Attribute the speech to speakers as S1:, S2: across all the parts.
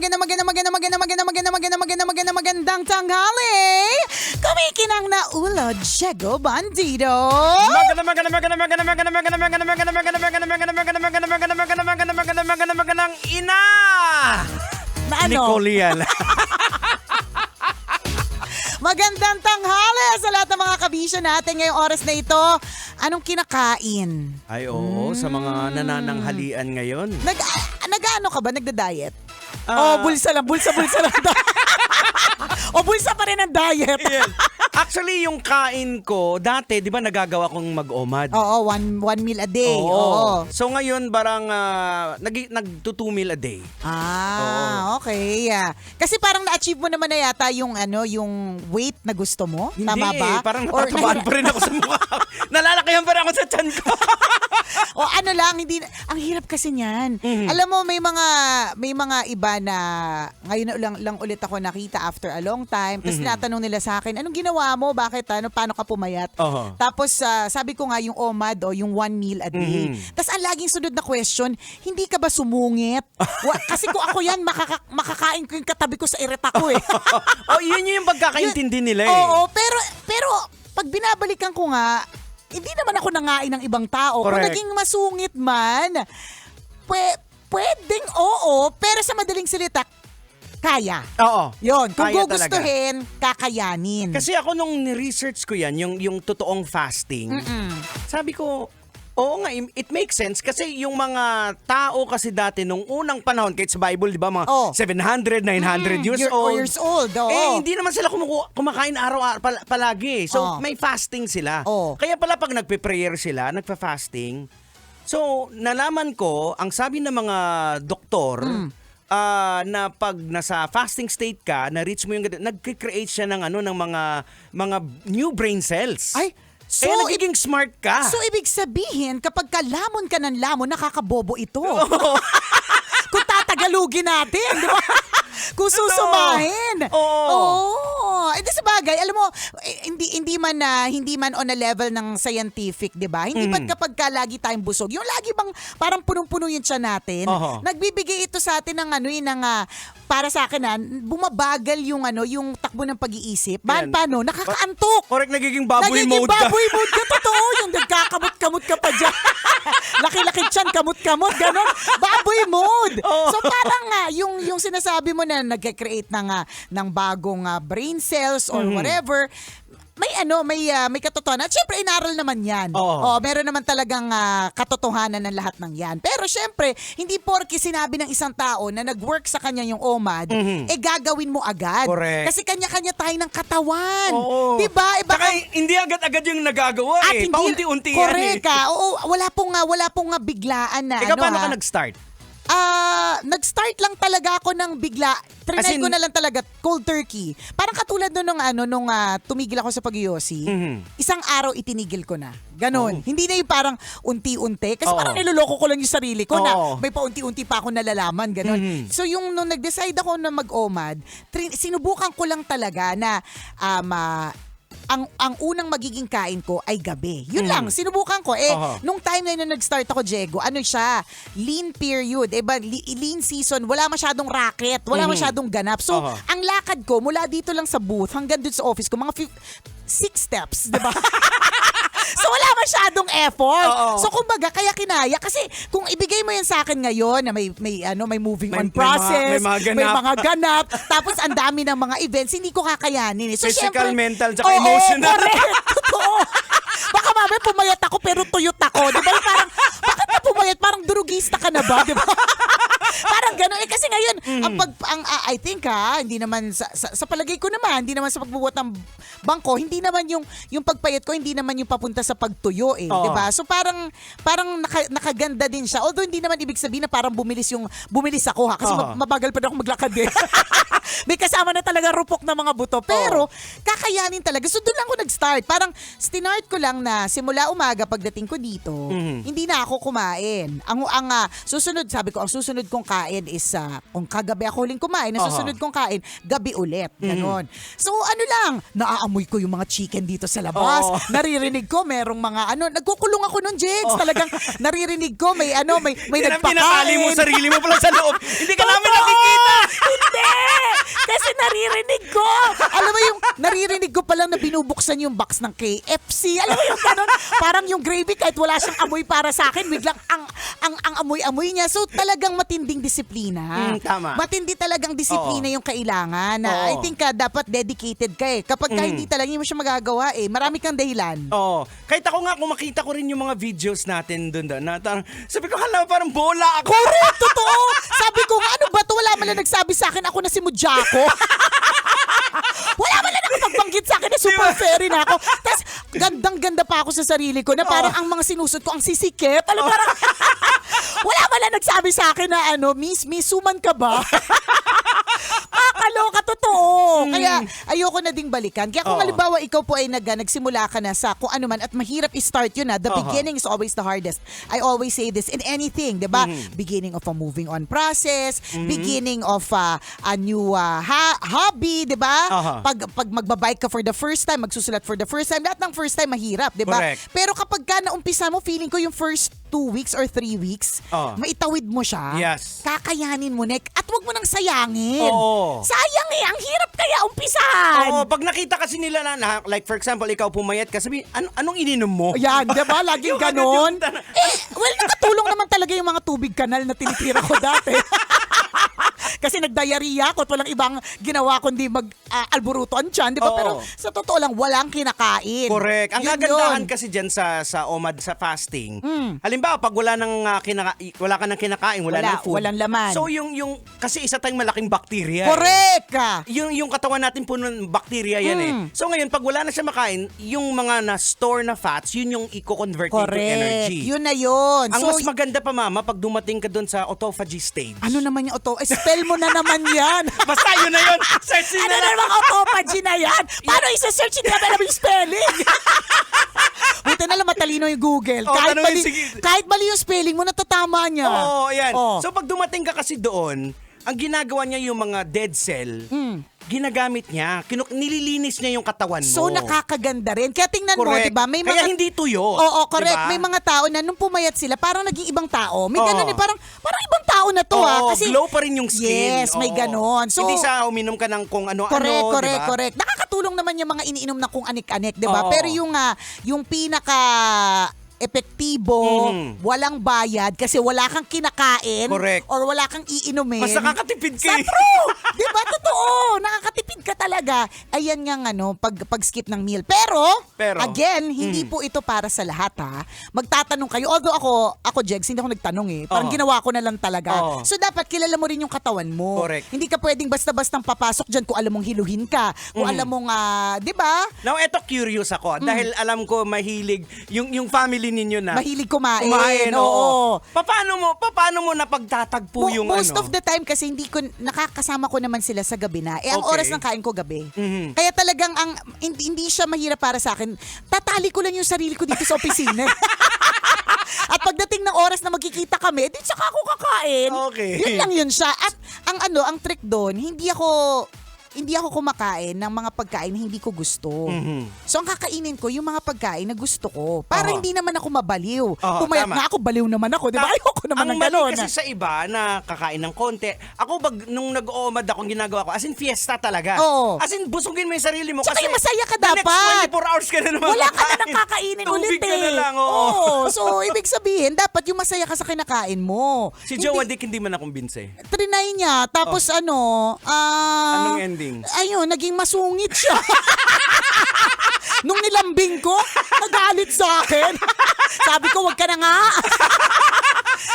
S1: magandang tanghali. Kumikinang na ulo, Diego Bandido.
S2: Magandang ina!
S1: Na ano?
S2: Nicole yan.
S1: Magandang tanghali sa lahat ng mga kabisyo natin ngayong oras na ito. Anong kinakain?
S2: Ay oo, sa mga nanananghalian ngayon.
S1: Nag-ano ka ba? Nagda-diet? Bulsa lang. Bulsa lang. O bulsa pa rin ang diet.
S2: Yes. Actually, yung kain ko, dati, di ba nagagawa kong mag-omad?
S1: Oo, one meal a day.
S2: Oo.
S1: Oo.
S2: So ngayon, barang nag-2 meal a day.
S1: Okay. Kasi parang na-achieve mo naman na yata yung weight na gusto mo.
S2: Hindi,
S1: Tama ba?
S2: parang natatabaan pa rin ako sa mukha. Nalalakihan pa rin ako sa tiyan ko.
S1: O hindi, ang hirap kasi niyan.
S2: Mm-hmm.
S1: Alam mo, may mga iba na, ngayon lang ulit ako nakita after a long time. Tapos tinatanong nila sa akin, anong ginawa mo? Bakit? Paano ka pumayat?
S2: Uh-huh.
S1: Tapos sabi ko nga yung OMAD o yung 1 meal a day. Tapos ang laging sunod na question, hindi ka ba sumungit? Kasi kung ako yan, makakain ko yung katabi ko sa ereta ko eh.
S2: Yun yung pagkakaintindi nila eh.
S1: Oo, pero pag binabalikan ko nga, hindi naman ako nangain ng ibang tao.
S2: Correct.
S1: Kung naging masungit man, pwedeng oo, pero sa madaling salita, kaya.
S2: Oo.
S1: Yun, kung
S2: Kaya
S1: gugustuhin, kakayanin.
S2: Kasi ako nung ni-research ko yan, yung totoong fasting, sabi ko, oo nga, it makes sense kasi yung mga tao kasi dati nung unang panahon, kahit sa Bible, di ba, mga 700, 900 years old.
S1: Oo.
S2: Hindi naman sila kumakain araw-araw palagi. So, may fasting sila. Kaya pala pag nagpe-prayer sila, nagpa-fasting, so, nalaman ko, ang sabi ng mga doktor, na pag nasa fasting state ka, na-reach mo yung nag-create siya ng mga new brain cells.
S1: Ay, so
S2: nagiging smart ka.
S1: So, ibig sabihin, kapag lamon ka ng lamon, nakakabobo ito. Kung tatagalugin natin, di ba? Kung susumahin. Hindi sa bagay, alam mo, hindi man on a level ng scientific, 'di ba? Hindi ba't kapag lagi tayong busog, yung lagi bang parang punong-puno yung tiyan natin, nagbibigay ito sa atin ng para sa akin bumabagal yung takbo ng pag-iisip. Paano? Nakakaantok.
S2: Correct, nagiging baboy mode ka.
S1: Baboy mode ka, totoo. Yung nagkakamot-kamot ka pa dyan. Laki-laki tiyan, kamot-kamot, gano'n. Baboy mode. So parang yung sinasabi mo na nagke-create ng bagong brain cells or whatever, may katotohanan. At syempre, inaral naman yan. Meron naman talagang katotohanan ng lahat ng yan. Pero syempre, hindi porke sinabi ng isang tao na nag-work sa kanya yung OMAD, gagawin mo agad.
S2: Correct.
S1: Kasi kanya-kanya tayo ng katawan.
S2: Oo.
S1: Diba?
S2: Saka hindi agad-agad yung nagagawa eh. Paunti-unti yan eh.
S1: Correct ka. Oo, wala pong biglaan na
S2: Ikaw, paano ka nag-start?
S1: Nag-start lang talaga ako ng bigla. Trinay ko na lang talaga cold turkey. Parang katulad nung tumigil ako sa pag-yosi. Isang araw itinigil ko na. Ganon. Hindi na yung parang unti-unti. Kasi parang niloloko ko lang yung sarili ko na may paunti-unti pa ako nalalaman. Ganon. So yung nung nag-decide ako na mag-OMAD, sinubukan ko lang talaga na ang unang magiging kain ko ay gabi. Yun lang, sinubukan ko. Nung time na yun na nag-start ako, Diego, siya, lean period. Lean season, wala masyadong racket, wala masyadong ganap. So, ang lakad ko, mula dito lang sa booth, hanggang dito sa office ko, mga 6 steps, di ba? So, wala masyadong effort. So, kumbaga, kaya kinaya. Kasi, kung ibigay mo yan sa akin ngayon, na may moving on process, may mga ganap, tapos ang dami ng mga events, hindi ko kakayanin. So,
S2: physical,
S1: syempre,
S2: mental, tsaka emotional.
S1: Correct. Totoo. Baka mamaya pumayat ako, pero tuyot ako. Di ba? Parang, bakit na pumayat? Parang durugista ka na ba? Di ba? Parang gano'n. Kasi ngayon, I think hindi naman, sa palagay ko naman, hindi naman sa pagbubuhat ng bangko, hindi naman yung pagpayat ko, hindi naman yung papunta sa pagtuyo eh. Diba? So parang nakaganda din siya. Although hindi naman ibig sabihin na parang bumilis ako ha. Kasi mabagal pa rin ako maglakad eh. May kasama na talaga rupok na mga buto. Pero, kakayanin talaga. So, doon lang ako nag-start. Parang, start ko lang na simula umaga pagdating ko dito, hindi na ako kumain. Susunod, sabi ko, ang susunod kong kain is, kung kagabi ako huling kumain, ang susunod kong kain, gabi ulit. Ganon. So, ano lang, naaamoy ko yung mga chicken dito sa labas. Naririnig ko, merong mga, nagkukulong ako nun, Jegs. Talagang, naririnig ko, may nagpakain.
S2: Pinatali mo sarili mo pala sa loob. Hindi ka namin nakikita.
S1: Hindi! Kasi naririnig ko. Alam mo yung naririnig ko palang na binubuksan yung box ng KFC. Alam mo yung ganun? Parang yung gravy kahit wala siyang amoy para sa akin, biglang ang amoy-amoy niya. So talagang matinding disiplina.
S2: Tama.
S1: Matindi talagang disiplina yung kailangan. Na I think dapat dedicated ka eh. Kapag hindi talaga hindi mo siya magagawa eh. Marami kang dahilan.
S2: Oo. Kahit ako nga, kung makita ko rin yung mga videos natin doon, sabi ko, hala, parang bola ako.
S1: Correct! Totoo! Sabi ko, ano ba to? Wala man lang nagsabi sa akin, ako na si Mujako. Wala man lang nakapagbanggit sa akin na super fairy na ako. Tapos, gandang-ganda pa ako sa sarili ko na parang ang mga sinusot ko, ang sisikip. Alam, parang, wala man lang nagsabi sa akin na miss, suman ka ba? Kakaloka, totoo. Kaya, ayoko na ding balikan. Kaya kung halimbawa, ikaw po ay nagsimula ka na sa kung ano man at mahirap i-start yun the beginning is always the hardest. I always say this in anything, di ba? Beginning of a moving on process, beginning of a new hobby, di ba? Pag magbabike ka for the first time, magsusulat for the first time, lahat ng first time mahirap, di ba? Pero kapag ka naumpisa mo, feeling ko yung first 2 weeks or 3 weeks, maitawid mo siya, kakayanin mo, Nek, at wag mo nang sayangin. Sayang eh, ang hirap kaya umpisahan.
S2: Pag nakita kasi nila na, like for example, ikaw pumayat ka, sabi, anong ininom mo?
S1: Yan, di ba? Laging ganon. Nakatulong naman talaga yung mga tubig kanal na tinitira ko dati. Kasi nag-diarrhea ako at walang ibang ginawa kundi mag-alburuto ang tiyan, di ba? Pero sa totoo lang, walang kinakain.
S2: Correct. Ang kagandahan kasi dyan sa OMAD, sa fasting, halimbawa, pag wala ka nang kinakain, wala nang food.
S1: Walang laman.
S2: So, kasi isa tayong malaking bacteria.
S1: Correct!
S2: Yung katawan natin puno ng bacteria yan eh. So, ngayon, pag wala na siya makain, yung mga na-store na fats, yun yung i-convert into energy.
S1: Yun na yun.
S2: Ang mas maganda pa, Mama, pag dumating ka doon sa autophagy stage.
S1: Ano naman yung spell mo na naman yan.
S2: Basta yun na yun. Search
S1: ano na naman autophagy na yan? Paano isa-search? Hindi naman naman yung spelling. Buti na lang matalino yung Google. Kahit mali yung spelling mo, natatama niya.
S2: Yan. So pag dumating ka kasi doon, ang ginagawa niya yung mga dead cell, ginagamit niya. Nililinis niya yung katawan mo.
S1: So, nakakaganda rin. Kaya tingnan mo, di ba?
S2: Kaya hindi tuyo.
S1: Oo, correct.
S2: Diba?
S1: May mga tao na nung pumayat sila, parang naging ibang tao. May ganun parang ibang tao na to kasi
S2: glow pa rin yung skin.
S1: Yes, may ganon. So,
S2: hindi sa uminom ka ng kung ano-ano.
S1: Correct. Nakakatulong naman yung mga iniinom na kung anik-anik, di ba? Pero yung pinaka epektibo, walang bayad kasi wala kang kinakain or wala kang iinumin.
S2: Mas nakakatipid ka.
S1: Sa true! Di ba? Totoo. Nakakatipid ka talaga. Ayan nga pag-skip ng meal. Pero again, hindi po ito para sa lahat ha. Magtatanong kayo. Although ako Jegs, hindi ako nagtanong eh. Parang ginawa ko na lang talaga. So dapat kilala mo rin yung katawan mo.
S2: Correct.
S1: Hindi ka pwedeng basta-bastang papasok dyan kung alam mong hiluhin ka. Kung alam mong, di ba?
S2: Now, eto curious ako. Dahil alam ko mahilig yung family ninyo na
S1: mahilig kumain.
S2: Oo. Paano mo napagtatagpo yung
S1: most of the time kasi nakakasama ko naman sila sa gabi na. Ang oras ng kain ko gabi. Kaya talagang hindi siya mahirap para sa akin. Tatali ko lang yung sarili ko dito sa opisina. At pagdating ng oras na magkikita kami, di saka ako kakain. Yun lang yun siya. At ang trick doon, hindi ako kumakain ng mga pagkain na hindi ko gusto. So, ang kakainin ko, yung mga pagkain na gusto ko. Para hindi naman ako mabaliw. Pumayat nga ako, baliw naman ako. Diba? Ayoko naman ng gano'n.
S2: Ang mali kasi sa iba na kakain ng konti. Ako, nung nag-OMAD akong ginagawa ko, as in fiesta talaga. As in, busugin mo yung sarili mo.
S1: Tsaka
S2: kasi
S1: yung masaya ka dapat.
S2: The next 24 hours ka na naman.
S1: Wala ka na nakakainin ulit
S2: Tubig ka na lang.
S1: So, ibig sabihin, dapat yung masaya ka sa kinakain mo.
S2: Si Jowa Dick hindi man nakumbinse.
S1: Trinay niya. Tapos
S2: anong ending?
S1: Ayun, naging masungit siya. Nung nilambing ko, nagalit sa akin. Sabi ko, wag ka na nga.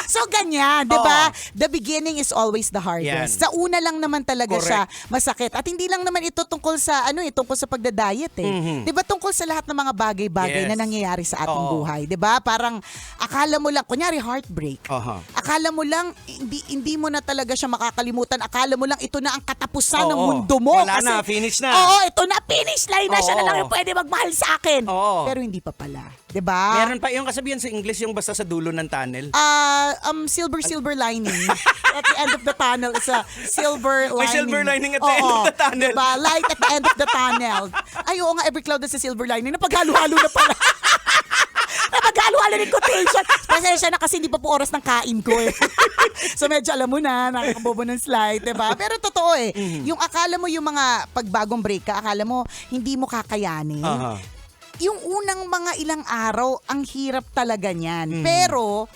S1: So, So ganyan, 'di ba? The beginning is always the hardest. Sa una lang naman talaga siya masakit. At hindi lang naman ito tungkol sa tungkol sa pagda-diet eh. 'Di ba tungkol sa lahat ng mga bagay-bagay na nangyayari sa ating buhay, 'di ba? Parang akala mo lang kunyari heartbreak. Akala mo lang hindi mo na talaga siya makakalimutan. Akala mo lang ito na ang katapusan ng mundo mo.
S2: Wala na, finish na.
S1: Oo, ito na, finish line na. Siya na lang yung pwede magmahal sa akin. Pero hindi pa pala. 'Di ba?
S2: Meron pa yung kasabihan sa English yung basta sa dulo ng tunnel.
S1: Silver lining. At the end of the tunnel is a silver lining.
S2: May silver lining at the end of the tunnel.
S1: Diba? Light at the end of the tunnel. Ay, oo nga, every cloud is a silver lining. Napaghalo-halo na pala. Napaghalo-halo ng quotation. Pasensya na kasi hindi pa po oras ng kain ko eh. So medyo alam mo na, nakakabobo ng slide, diba? Pero totoo eh. Yung akala mo yung mga pagbagong break ka, akala mo hindi mo kakayanin. Yung unang mga ilang araw, ang hirap talaga niyan. Pero,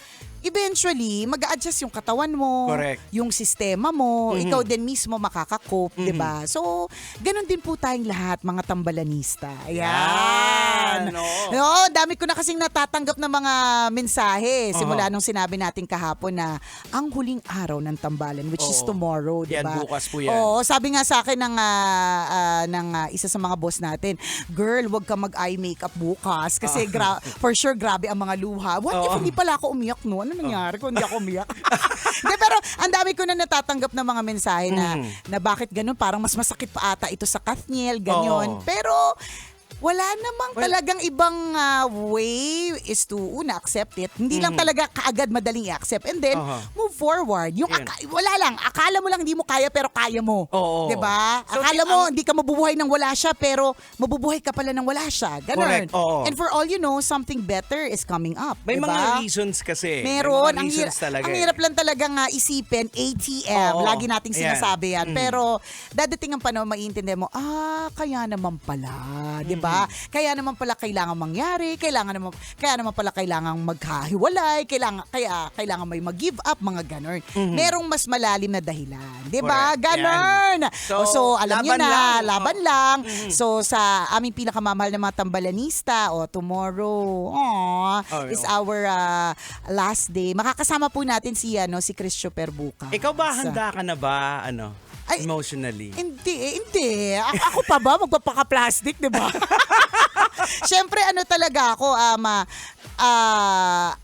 S1: eventually, mag-a-adjust yung katawan mo, yung sistema mo, ikaw din mismo makaka-cope, 'di ba? So, ganun din po tayong lahat, mga tambalanista. Ayan. No, dami ko na kasing natatanggap ng mga mensahe simula nung sinabi natin kahapon na ang huling araw ng tambalan, which is tomorrow, 'di ba?
S2: Yan, bukas po yan.
S1: Oo, sabi nga sa akin ng isa sa mga boss natin, girl, wag ka mag-eye makeup bukas kasi for sure grabe ang mga luha. What if hindi pala ako umiyak no? Ano nangyari kung hindi ako umiyak? Hindi, pero ang dami ko na natatanggap ng mga mensahe na bakit ganun, parang mas masakit pa ata ito sa Kathniel, ganyan. Pero wala namang talagang ibang way is to accept it. Hindi lang talaga kaagad madaling i-accept. And then, move forward. Yung wala lang. Akala mo lang hindi mo kaya pero kaya mo. Diba? So, akala mo hindi ka mabubuhay nang wala siya pero mabubuhay ka pala nang wala siya. Ganun. And for all you know, something better is coming up.
S2: May
S1: diba?
S2: mga reasons kasi.
S1: Meron.
S2: May mga reasons talaga.
S1: Ang hirap lang talagang isipin, ATM. Lagi nating sinasabi yan. Pero dadating ang panahon, maiintindihan mo, kaya naman pala. Diba? Kaya naman pala kailangan mangyari, kaya naman pala kailangan magkahiwalay, kailangan may mag-give up, mga ganon. Merong mas malalim na dahilan. 'Di ba? Ganon. So alam niyo na, laban lang. So sa aming pinakamamahal na mga tambalanista, tomorrow is our last day. Makakasama po natin si Christopher bukas.
S2: Ikaw ba, handa ka na ba emotionally?
S1: Hindi. Ako pa ba magpapaka-plastic, 'di ba? Siyempre talaga ako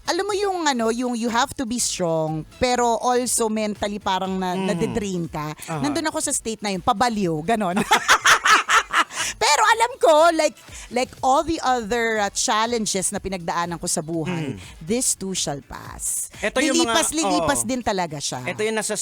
S1: alam mo yung you have to be strong pero also mentally parang nade-drain ka. Nandun ako sa state na yun, pabaliw, ganon. Pero alam ko, like all the other challenges na pinagdaanan ko sa buhay, this too shall pass. Lilipas din talaga siya.
S2: Ito yung nasa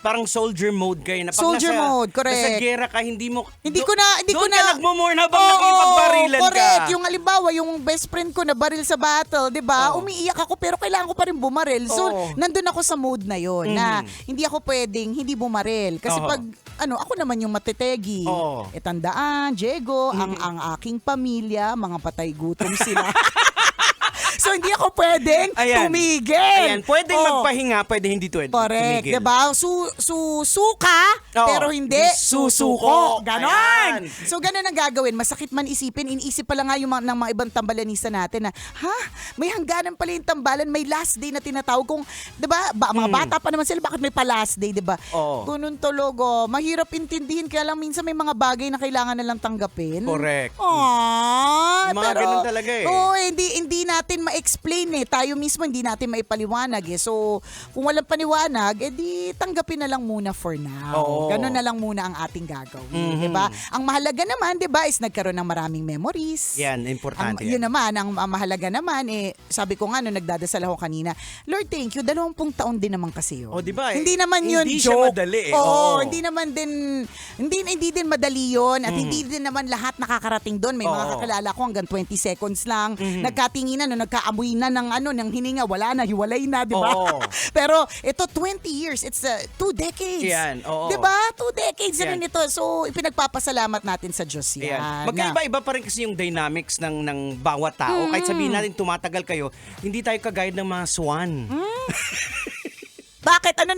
S2: parang soldier mode kayo. Na pag
S1: soldier mode, correct.
S2: Nasa gera ka, hindi ko
S1: na
S2: ka nagmumurn habang nakipagbarilan ka.
S1: Correct. Yung halimbawa, yung best friend ko na baril sa battle, di ba? Umiiyak ako pero kailangan ko pa rin bumaril. So, nandun ako sa mode na yon na hindi ako pwedeng hindi bumaril. Kasi pag, ako naman yung matitegi. Tandaan, Diego, ang aking pamilya, mga patay gutom sila. So, hindi ako pwedeng tumigil.
S2: Ayan, pwedeng magpahinga, pwedeng hindi tumigil.
S1: Correct, diba? Suka, pero hindi susuko. Ganon. So, ganon ang gagawin. Masakit man isipin. Iniisip pala nga yung ng mga ibang tambalanista natin na, may hangganan pala yung tambalan, may last day na tinatawag kung, diba, mga bata pa naman sila, bakit may pa last day, diba? Ganun tulog, mahirap intindihin, kaya lang minsan may mga bagay na kailangan nalang tanggapin.
S2: Correct.
S1: Mga
S2: ganun talaga eh.
S1: Hindi natin ma-explain eh. Tayo mismo hindi natin maipaliwanag eh. So, kung walang paniwanag, di tanggapin na lang muna for now. Ganun na lang muna ang ating gagawin. Diba? Ang mahalaga naman, diba, is nagkaroon ng maraming memories.
S2: Yan, importante.
S1: Yun naman, ang mahalaga naman, sabi ko nga, nagdadasal ako kanina, Lord, thank you, 20 taon din naman kasi yun.
S2: Diba?
S1: Hindi naman yun
S2: hindi
S1: joke.
S2: Siya madali eh.
S1: Hindi naman din, hindi din madali yun at hindi din naman lahat nakakarating doon. May mga kakilala ko hanggang 20 seconds lang. Nagkatinginan, nagkaamoy na ng hininga, wala na, hiwalay na, di ba? Pero ito 20 years, it's 2 decades.
S2: Yan,
S1: di ba? 2 decades na rin ito. So ipinagpapasalamat natin sa Diyos yan.
S2: Magkaiba-iba pa rin kasi yung dynamics ng bawat tao. Kahit sabihin natin tumatagal kayo, hindi tayo kagaya ng mga swan.
S1: Bakit? Ano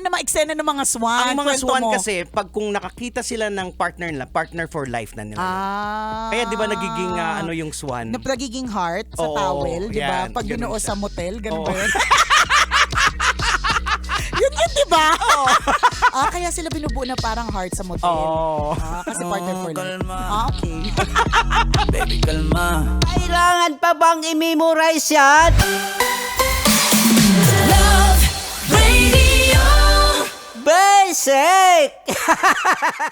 S1: namang eksena ng mga swan?
S2: Ang mga swan kasi, kung nakakita sila ng partner nila, partner for life na nila. Kaya di ba nagiging yung swan?
S1: Nagiging heart sa towel, di ba? Pag ginoo sa motel, ganun ba yun? di ba? Kaya sila binubuo na parang heart sa motel. Kasi partner for life. Okay.
S3: Baby, kalma. Kailangan pa bang i-memorize yan?
S4: Love Radio.
S3: Basic!